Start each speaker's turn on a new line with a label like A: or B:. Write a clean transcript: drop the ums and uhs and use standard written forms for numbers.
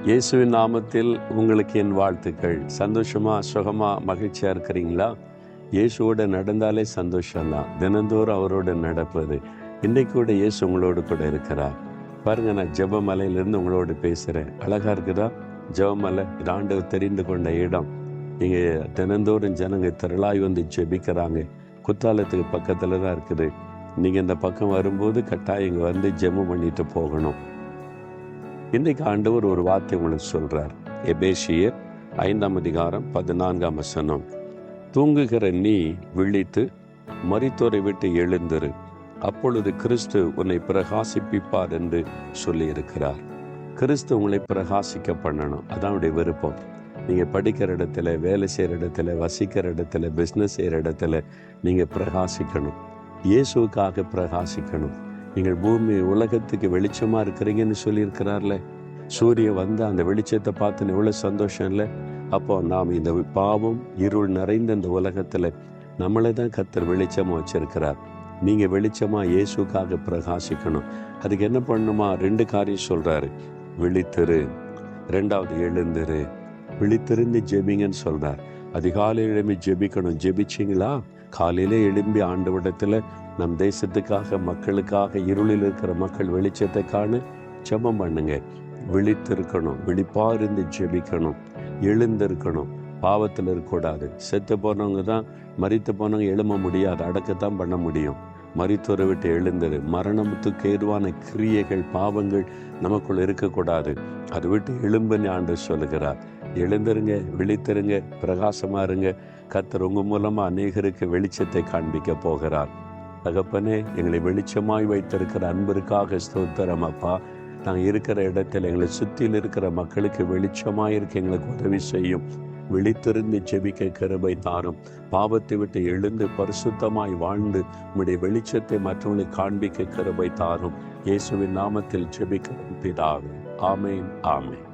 A: இயேசுவின் நாமத்தில் உங்களுக்கு என் வாழ்த்துக்கள். சந்தோஷமா, சுகமா, மகிழ்ச்சியா இருக்கிறீங்களா? இயேசுவோட நடந்தாலே சந்தோஷம்தான். தினந்தோறும் அவரோட நடப்பது. இன்னைக்கு கூட இயேசு உங்களோடு கூட இருக்கிறார். பாருங்க, நான் ஜெபமலையிலிருந்து உங்களோடு பேசுறேன். அழகா இருக்குதா? ஜெபமலை இது ஆண்டவர் தெரிந்து கொண்ட இடம். நீங்க தினந்தோறும் ஜனங்க திரளாய் வந்து ஜெபிக்கிறாங்க. குத்தாலத்துக்கு பக்கத்துல தான் இருக்குது. நீங்க இந்த பக்கம் வரும்போது கட்டாயம் இங்க வந்து ஜெபம் பண்ணிட்டு போகணும். இன்றைக்கு ஆண்டவர் ஒரு வார்த்தை உங்களுக்கு சொல்றார். எபேசியர் 5:14 தூங்குகிற நீ விழித்து மரித்தோரை விட்டு எழுந்திரு, அப்பொழுது கிறிஸ்து உன்னை பிரகாசிப்பிப்பார் என்று சொல்லி இருக்கிறார். கிறிஸ்து உங்களை பிரகாசிக்க பண்ணணும். அதான் அவருடைய விருப்பம். நீங்க படிக்கிற இடத்துல, வேலை செய்யற இடத்துல, வசிக்கிற இடத்துல, பிஸ்னஸ் செய்யற இடத்துல நீங்க பிரகாசிக்கணும். இயேசுக்காக பிரகாசிக்கணும். நீங்கள் பூமி உலகத்துக்கு வெளிச்சமா இருக்கிறீங்கன்னு சொல்லியிருக்கிறார்ல. சூரியன் வந்து அந்த வெளிச்சத்தை பார்த்து எவ்வளவு சந்தோஷம் இல்லை? அப்போ நாம் இந்த பாவம் இருள் நிறைந்த இந்த உலகத்துல நம்மளை தான் கர்த்தர் வெளிச்சமா வச்சிருக்கிறார். நீங்க வெளிச்சமா இயேசுக்காக பிரகாசிக்கணும். அதுக்கு என்ன பண்ணணுமா? 2 காரியம் சொல்றாரு. விழித்திரு, 2வது எழுந்திரு. விழித்திருந்து ஜெபிங்கன்னு சொல்றார். அதிகாலையில் எழும்பி ஜெபிக்கணும். ஜெபிச்சிங்களா? காலையிலே எழும்பி ஆண்டவரிடத்துல நம் தேசத்துக்காக, மக்களுக்காக, இருளில் இருக்கிற மக்கள் வெளிச்சத்தை காண ஜெபம் பண்ணுங்க. விழித்திருக்கணும், விழிப்பா இருந்து ஜெபிக்கணும், எழுந்திருக்கணும். பாவத்தில் இருக்கக்கூடாது. செத்து போனவங்க தான், மரித்து போனவங்க எழும்ப முடியாது, அடக்கத்தான் பண்ண முடியும். மரித்தோரை விட்டு எழுந்திரு. மரணத்துக்கு ஏதுவான கிரியைகள், பாவங்கள் நமக்குள்ள இருக்கக்கூடாது. அதை விட்டு எழும்புன்னு ஆண்டவர் சொல்லுகிறார். எழுந்திருங்க, விழித்திருங்க, பிரகாசமா இருங்க. கர்த்தர் உங்க மூலமா அநேகருக்கு வெளிச்சத்தை காண்பிக்க போகிறார். தகப்பனே, எங்களை வெளிச்சமாய் வைத்திருக்கிற அன்பிற்காக ஸ்தோத்திரம் அப்பா. நாங்கள் இருக்கிற இடத்துல எங்களை சுற்றியில் இருக்கிற மக்களுக்கு வெளிச்சமாய் இருக்க எங்களுக்கு உதவி செய்யும். விழித்திருந்து ஜெபிக்க கிருபை தாரும். பாவத்தை விட்டு எழுந்து பரிசுத்தமாய் வாழ்ந்து உம்முடைய வெளிச்சத்தை மற்றவங்களுக்கு காண்பிக்க கிருபை தாரும். இயேசுவின் நாமத்தில் ஜெபிக்கிறோம் பிதாவே. ஆமென், ஆமென்.